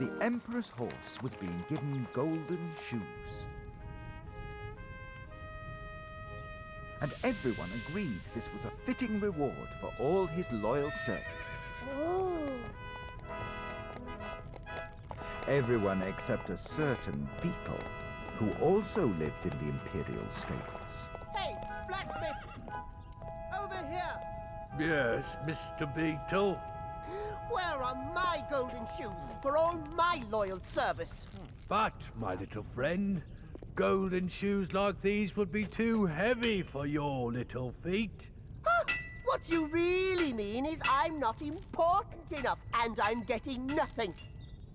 The Emperor's horse was being given golden shoes. And everyone agreed this was a fitting reward for all his loyal service. Oh. Everyone except a certain Beetle, who also lived in the Imperial stables. Hey, blacksmith! Over here! Yes, Mr. Beetle. Where are my golden shoes for all my loyal service? But, my little friend, golden shoes like these would be too heavy for your little feet. Huh? What you really mean is I'm not important enough and I'm getting nothing.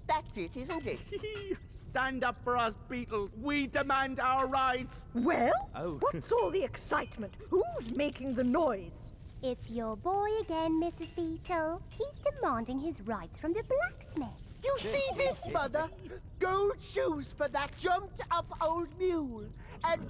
That's it, isn't it? Stand up for us, Beetles. We demand our rights. Well, Oh. what's all the excitement? Who's making the noise? It's your boy again, Mrs. Beetle. He's demanding his rights from the blacksmith. You see this, Mother? Gold shoes for that jumped-up old mule. And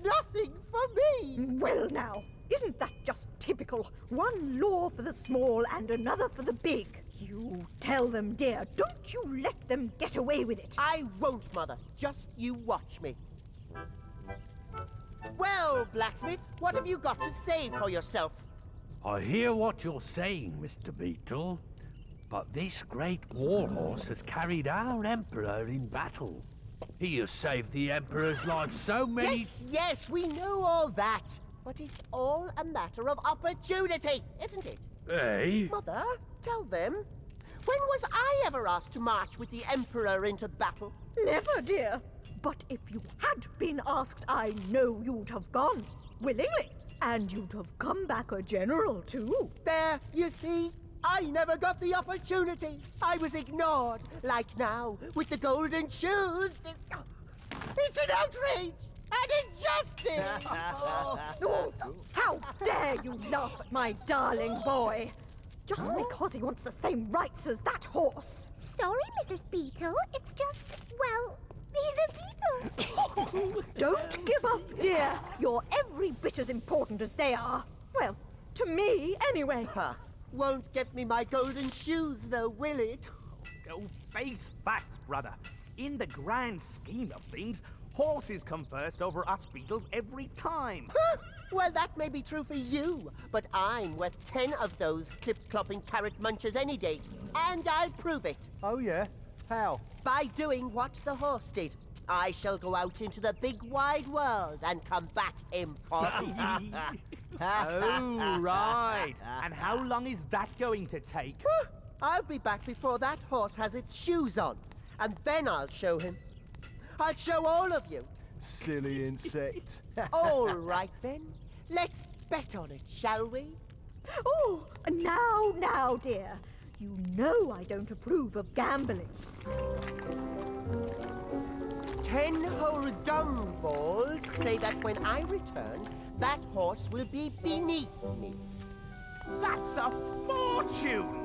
nothing for me. Well now, isn't that just typical? One law for the small and another for the big. You tell them, dear, don't you let them get away with it. I won't, Mother. Just you watch me. Well, blacksmith, what have you got to say for yourself? I hear what you're saying, Mr. Beetle, but this great warhorse has carried our Emperor in battle. He has saved the Emperor's life so many... Yes, we know all that. But it's all a matter of opportunity, isn't it? Eh? Mother, tell them. When was I ever asked to march with the Emperor into battle? Never, dear. But if you had been asked, I know you'd have gone. Willingly. And you'd have come back a general, too. There, you see? I never got the opportunity. I was ignored. Like now, with the golden shoes. It's an outrage! An injustice! Oh, how dare you laugh at my darling boy? Just because he wants the same rights as that horse. Sorry, Mrs. Beetle. It's just, well, he's a beetle. Don't give up, dear. You're every bit as important as they are. Well, to me, anyway. Huh. Won't get me my golden shoes, though, will it? Go face facts, brother. In the grand scheme of things, horses come first over us Beetles every time. Well, that may be true for you, but I'm worth 10 of those clip-clopping carrot munchers any day. And I'll prove it. Oh, yeah? How? By doing what the horse did. I shall go out into the big wide world and come back important. Oh, right. And how long is that going to take? I'll be back before that horse has its shoes on. And then I'll show him. I'll show all of you. Silly insect. All right, then. Let's bet on it, shall we? Oh, now, dear. You know I don't approve of gambling. 10 whole dung balls say that when I return, that horse will be beneath me. That's a fortune!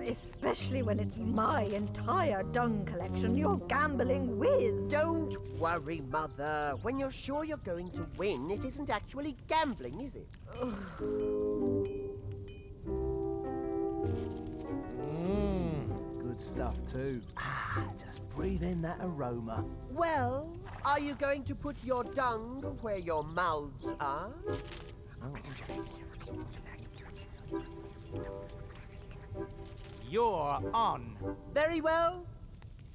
Especially when it's my entire dung collection you're gambling with. Don't worry, Mother. When you're sure you're going to win, it isn't actually gambling, is it? Good stuff, too. Just breathe in that aroma. Well, are you going to put your dung where your mouths are? You're on. Very well.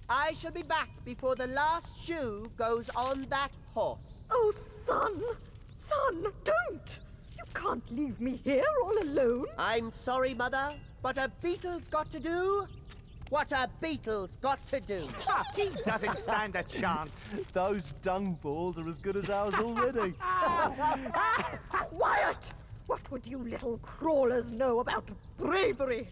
I shall be back before the last shoe goes on that horse. Oh, son, don't! You can't leave me here all alone. I'm sorry, Mother, but a beetle's got to do what a beetle's got to do. He doesn't stand a chance. Those dung balls are as good as ours already. Quiet! What would you little crawlers know about bravery?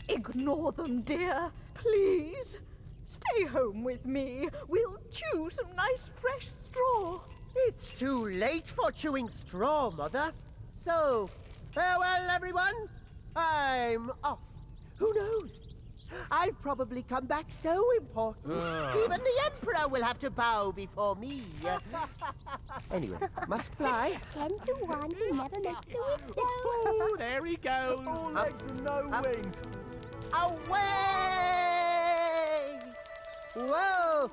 Ignore them, dear, please. Stay home with me. We'll chew some nice fresh straw. It's too late for chewing straw, Mother. So, farewell, everyone. I'm off. Who knows? I've probably come back so important. Even the Emperor will have to bow before me. Anyway, must fly. 10 to 1, he never makes the window. Oh, there he goes. All legs and no wings. away! Whoa!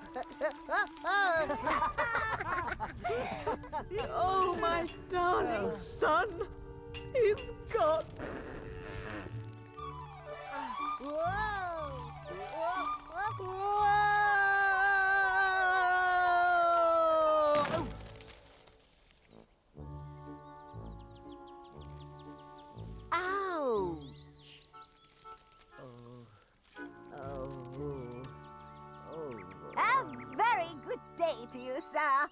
Oh, my darling son! He's gone! Whoa! Whoa! Ouch! A very good day to you, sir.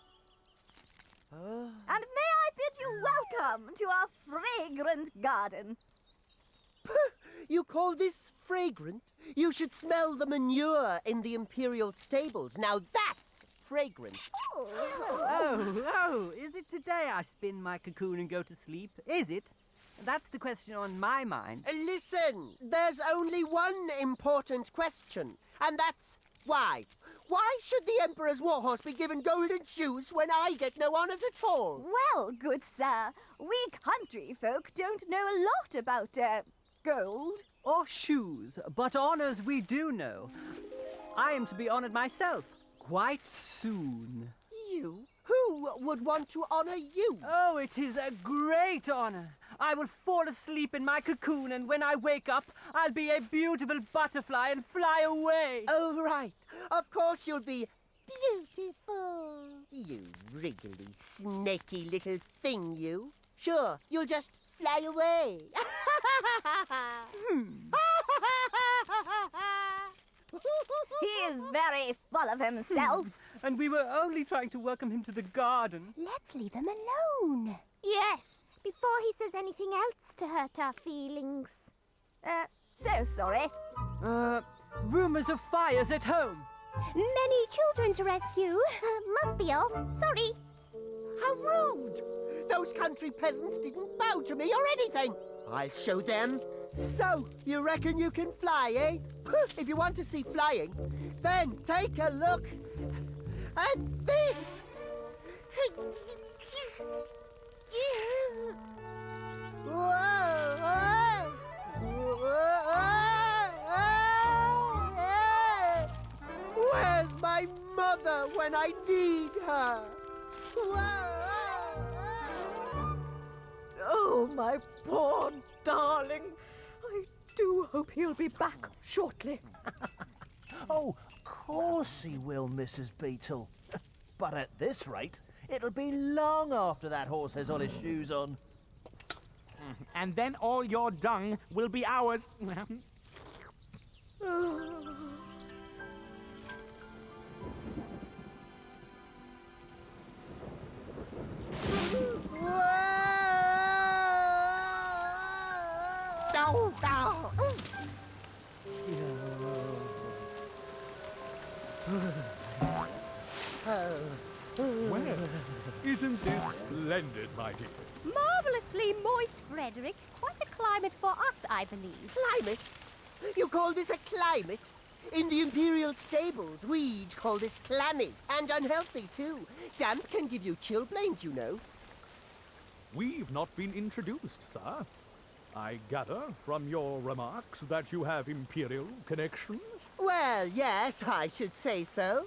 And may I bid you welcome to our fragrant garden. You call this fragrant? You should smell the manure in the Imperial stables. Now that's fragrance. Oh, is it today I spin my cocoon and go to sleep? Is it? That's the question on my mind. Listen, there's only one important question, and that's why. Why should the Emperor's warhorse be given golden shoes when I get no honors at all? Well, good sir, we country folk don't know a lot about, gold. Or shoes, but honors we do know. I am to be honored myself, quite soon. You? Who would want to honor you? Oh, it is a great honor. I will fall asleep in my cocoon, and when I wake up, I'll be a beautiful butterfly and fly away. Oh, right. Of course you'll be beautiful. You wriggly, snaky little thing, you. Sure, you'll just fly away. He is very full of himself. And we were only trying to welcome him to the garden. Let's leave him alone. Yes, before he says anything else to hurt our feelings. So sorry. Rumors of fires at home. Many children to rescue. Must be off. Sorry. How rude! Those country peasants didn't bow to me or anything. I'll show them. So, you reckon you can fly, eh? If you want to see flying, then take a look at this. Where's my mother when I need her? Oh, my poor darling. I do hope he'll be back shortly. Oh, of course he will, Mrs. Beetle. But at this rate, it'll be long after that horse has all his shoes on. And then all your dung will be ours. Well, isn't this splendid, my dear? Marvelously moist, Frederick. Quite a climate for us, I believe. Climate? You call this a climate? In the Imperial stables, we'd call this clammy and unhealthy, too. Damp can give you chilblains, you know. We've not been introduced, sir. I gather from your remarks that you have Imperial connections? Well, yes, I should say so.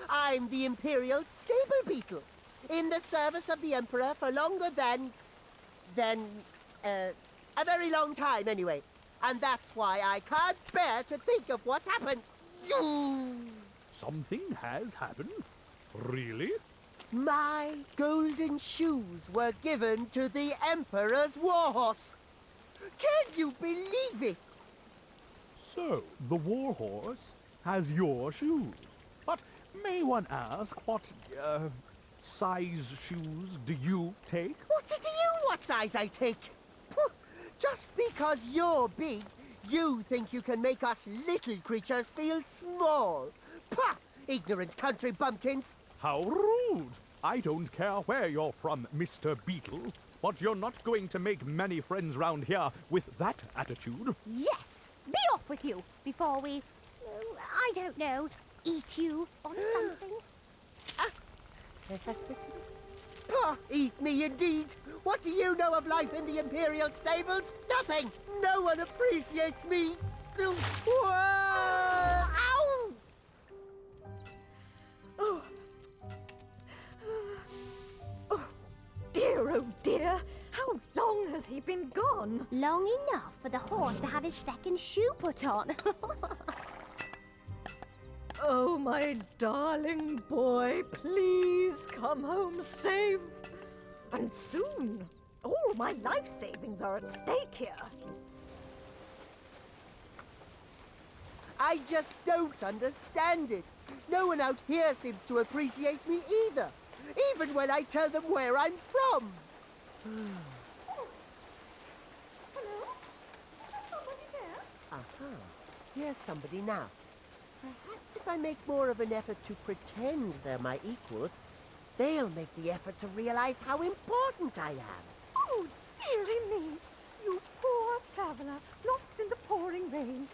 I'm the Imperial Stable Beetle, in the service of the Emperor for longer than a very long time, anyway. And that's why I can't bear to think of what's happened. Something has happened? Really? My golden shoes were given to the Emperor's warhorse. Can you believe it? So, the warhorse has your shoes. But may one ask what, size shoes do you take? What's it to you what size I take? Phew, just because you're big, you think you can make us little creatures feel small. Pah! Ignorant country bumpkins. How rude! I don't care where you're from, Mr. Beetle, but you're not going to make many friends round here with that attitude. Yes! Be off with you before we, I don't know, eat you or something. Pah! Eat me indeed. What do you know of life in the Imperial stables? Nothing. No one appreciates me. Whoa! Ow! Oh. Oh, dear, oh dear. How long has he been gone? Long enough for the horse to have his second shoe put on. Oh, my darling boy, please come home safe. And soon. All my life savings are at stake here. I just don't understand it. No one out here seems to appreciate me either. Even when I tell them where I'm from. Hello? Is there somebody there? Aha. Here's somebody now. Perhaps if I make more of an effort to pretend they're my equals, they'll make the effort to realize how important I am. Oh, dearie me. You poor traveler, lost in the pouring rain.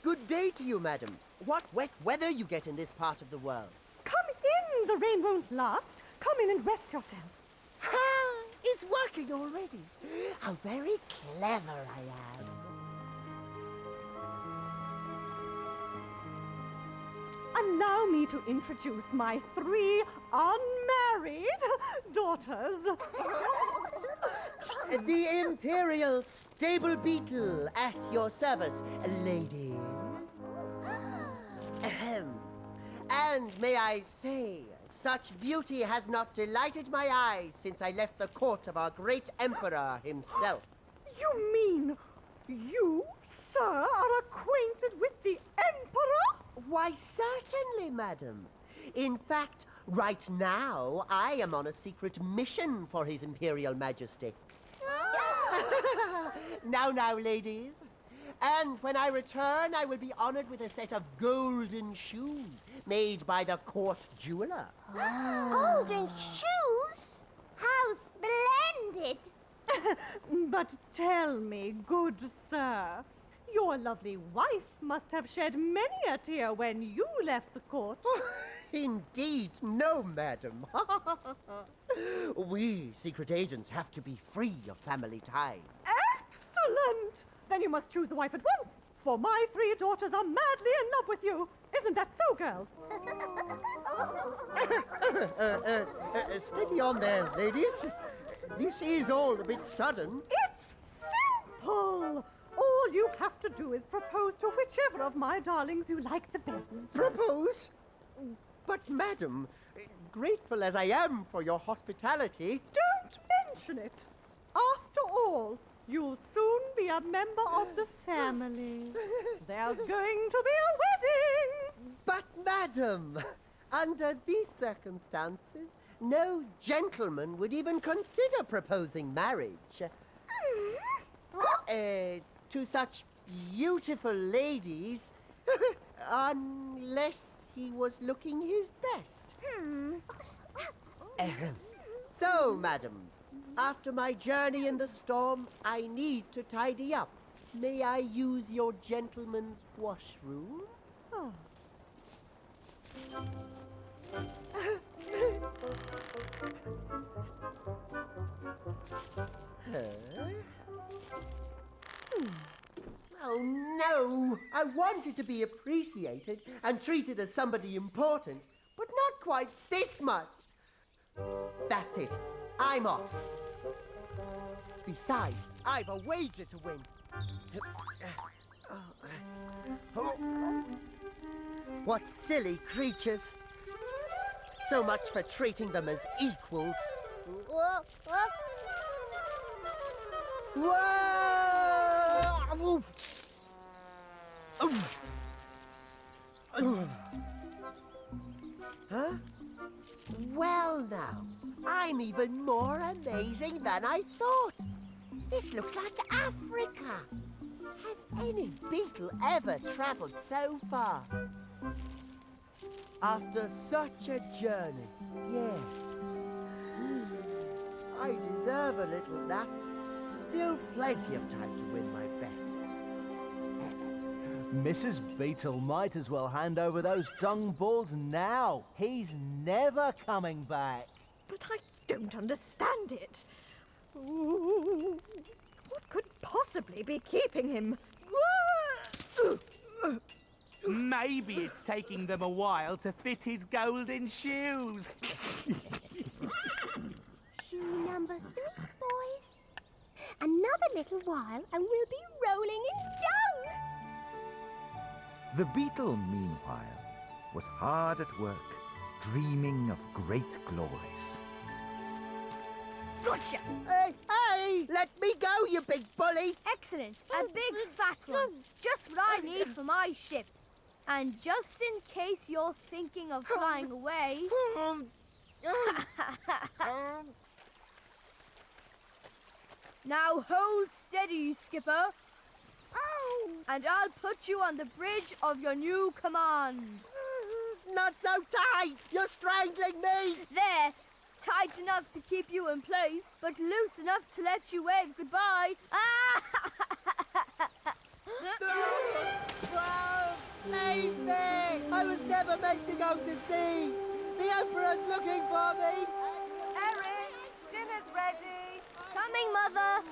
Good day to you, madam. What wet weather you get in this part of the world. Come in, the rain won't last. Come in and rest yourself. Ha! It's working already. How very clever I am. Allow me to introduce my 3 unmarried daughters. The Imperial Stable Beetle at your service, ladies. Ahem. And may I say, such beauty has not delighted my eyes since I left the court of our great emperor himself. You mean you, sir, are acquainted with the Emperor? Why, certainly, madam. In fact, right now, I am on a secret mission for His Imperial Majesty. Now, ladies. And when I return, I will be honored with a set of golden shoes made by the court jeweler. Golden shoes? How splendid! But tell me, good sir, your lovely wife must have shed many a tear when you left the court. Indeed, no, madam. We secret agents have to be free of family ties. Excellent! Then you must choose a wife at once, for my 3 daughters are madly in love with you. Isn't that so, girls? Steady on there, ladies. This is all a bit sudden. It's simple. All you have to do is propose to whichever of my darlings you like the best. Propose? But, madam, grateful as I am for your hospitality... Don't mention it. After all, you'll soon be a member of the family. There's going to be a wedding. But, madam, under these circumstances, no gentleman would even consider proposing marriage. To such beautiful ladies, unless he was looking his best. So, madam, after my journey in the storm, I need to tidy up. May I use your gentleman's washroom? Oh. Oh, no! I wanted to be appreciated and treated as somebody important, but not quite this much. That's it. I'm off. Besides, I've a wager to win. What silly creatures. So much for treating them as equals. Whoa! Huh? Well now, I'm even more amazing than I thought. This looks like Africa. Has any beetle ever traveled so far? After such a journey, yes. I deserve a little nap. Still plenty of time to win my bet. Mrs. Beetle might as well hand over those dung balls now. He's never coming back. But I don't understand it. Ooh, what could possibly be keeping him? Maybe it's taking them a while to fit his golden shoes. Shoe number 3, boys. Another little while and we'll be rolling in dung. The beetle, meanwhile, was hard at work, dreaming of great glories. Gotcha! Hey, let me go, you big bully! Excellent. A big fat one. Just what I need for my ship. And just in case you're thinking of flying away... Now hold steady, Skipper. And I'll put you on the bridge of your new command. Not so tight! You're strangling me! There. Tight enough to keep you in place, but loose enough to let you wave goodbye. Whoa! Save me! I was never meant to go to sea! The Emperor's looking for me! Eric, dinner's ready. Coming, Mother.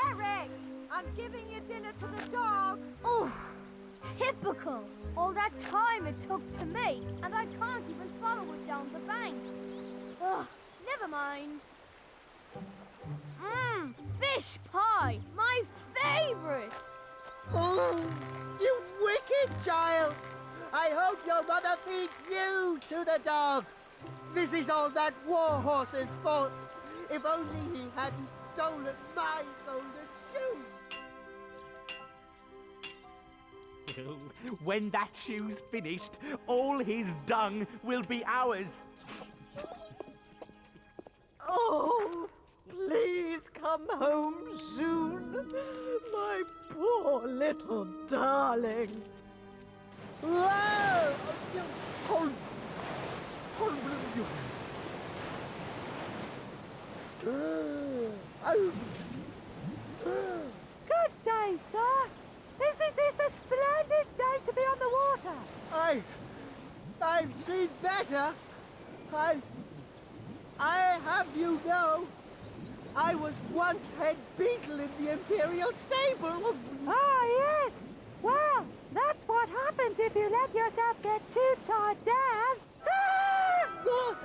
Eric, I'm giving your dinner to the dog. Oh, typical. All that time it took to make, and I can't even follow it down the bank. Ugh, never mind. Fish pie, my favorite. Oh, you wicked child! I hope your mother feeds you to the dog. This is all that war horse's fault. If only he hadn't stolen my golden shoes. When that shoe's finished, all his dung will be ours. Oh, please come home soon, my poor little darling. Whoa! Good day, sir. Isn't this a splendid day to be on the water? I've seen better. I have you know, I was once head beetle in the Imperial stable. Ah, yes. Well, that's what happens if you let yourself get too tied down. Oh,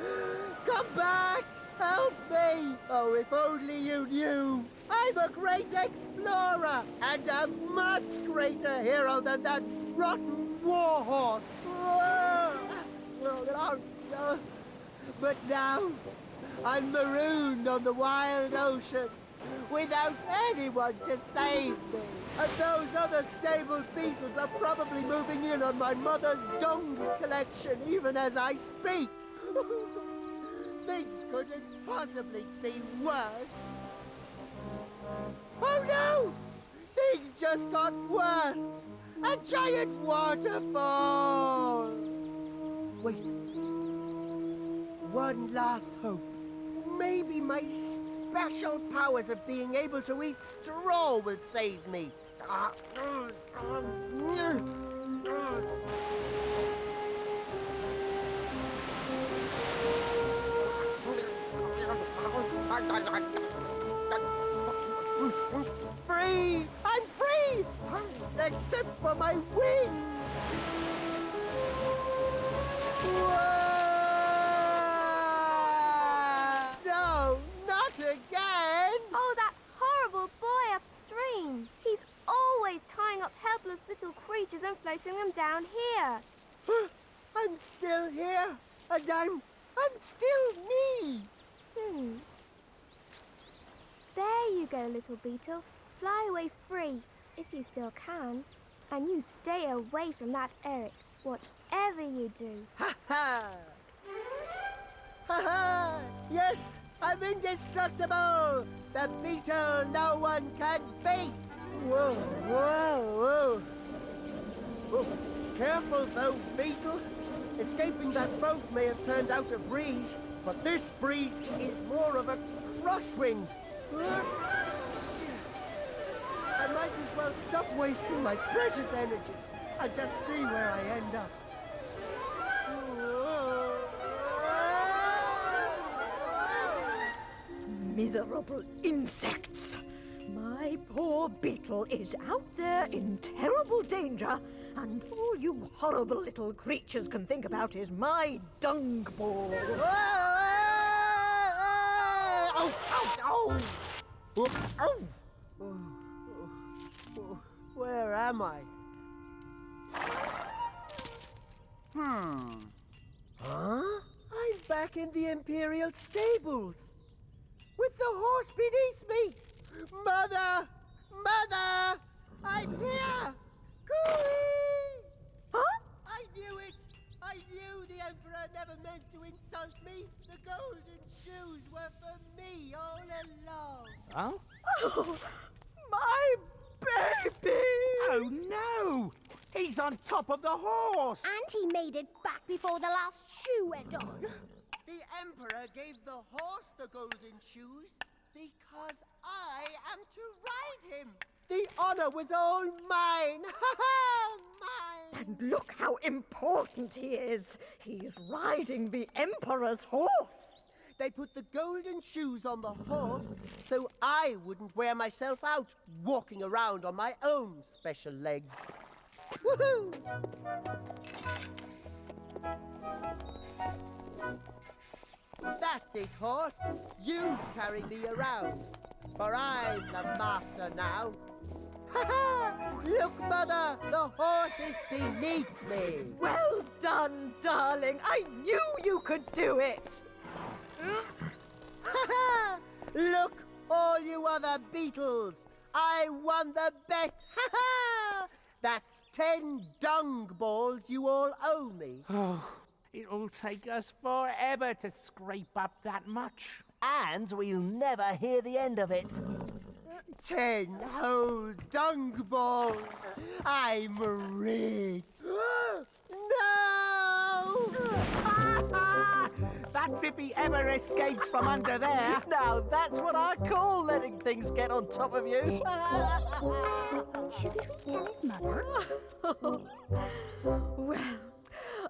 come back! Help me! Oh, if only you knew! I'm a great explorer and a much greater hero than that rotten warhorse. But now, I'm marooned on the wild ocean without anyone to save me. And those other stable beetles are probably moving in on my mother's dung collection even as I speak. Things couldn't possibly be worse. Oh no! Things just got worse! A giant waterfall! Wait. One last hope. Maybe my special powers of being able to eat straw will save me. Free! I'm free! Except for my wings! No, not again! Oh, that horrible boy upstream. He's always tying up helpless little creatures and floating them down here. I'm still here, and I'm still me. There you go, little beetle. Fly away free, if you still can. And you stay away from that Eric, whatever you do. Ha ha! Ha ha! Yes, I'm indestructible! The beetle no one can beat! Whoa, whoa, whoa! Oh, careful though, beetle! Escaping that boat may have turned out a breeze, but this breeze is more of a crosswind. I might as well stop wasting my precious energy and just see where I end up. miserable insects! My poor beetle is out there in terrible danger, and all you horrible little creatures can think about is my dung ball. Oh, oh, oh. Where am I? Huh? I'm back in the Imperial stables with the horse beneath me. Mother! Mother! I'm here! Cooey! Huh? I knew it! I knew the Emperor never meant to insult me. The golden shoes were for me all along. Huh? Oh, my baby! Oh no! He's on top of the horse! And he made it back before the last shoe went on. The Emperor gave the horse the golden shoes because I am to ride him. The honor was all mine. Ha ha! Mine! And look how important he is. He's riding the Emperor's horse. They put the golden shoes on the horse so I wouldn't wear myself out walking around on my own special legs. Woohoo! That's it, horse. You carry me around, for I'm the master now. Ha ha! Look, Mother, the horse is beneath me. Well done, darling. I knew you could do it. Ha ha! Look, all you other beetles. I won the bet. Ha ha! That's 10 dung balls you all owe me. Oh, it'll take us forever to scrape up that much. And we'll never hear the end of it. 10 whole dung balls. I'm rich. No! That's if he ever escapes from under there. Now that's what I call letting things get on top of you. Shouldn't we tell his mother? Well,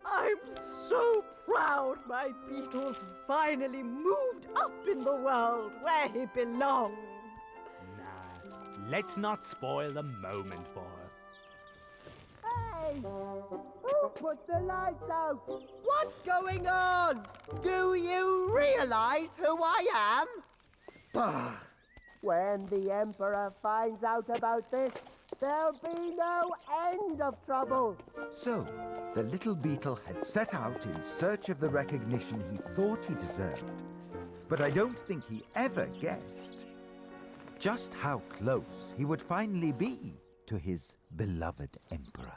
I'm so proud my beetle's finally moved up in the world where he belongs. Nah, let's not spoil the moment for her. Hey! Who put the lights out? What's going on? Do you realize who I am? Bah! When the Emperor finds out about this, there'll be no end of trouble. So, the little beetle had set out in search of the recognition he thought he deserved. But I don't think he ever guessed just how close he would finally be to his beloved Emperor.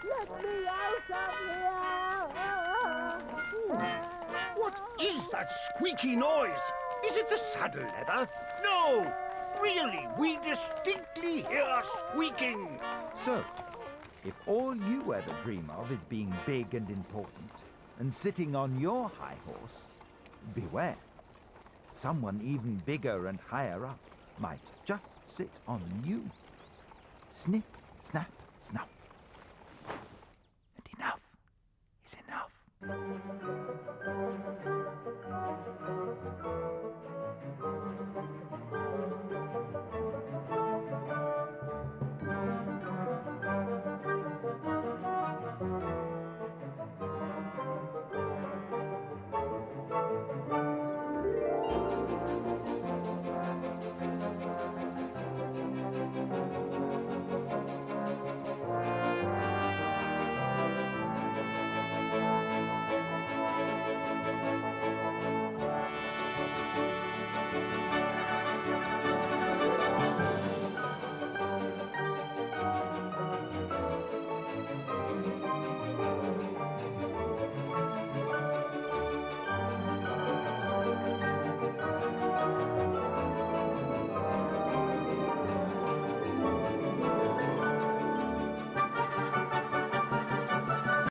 Let me out of here! What is that squeaky noise? Is it the saddle leather? No! Really, we distinctly hear squeaking. So, if all you ever dream of is being big and important and sitting on your high horse, beware. Someone even bigger and higher up might just sit on you. Snip, snap, snuff. And enough is enough.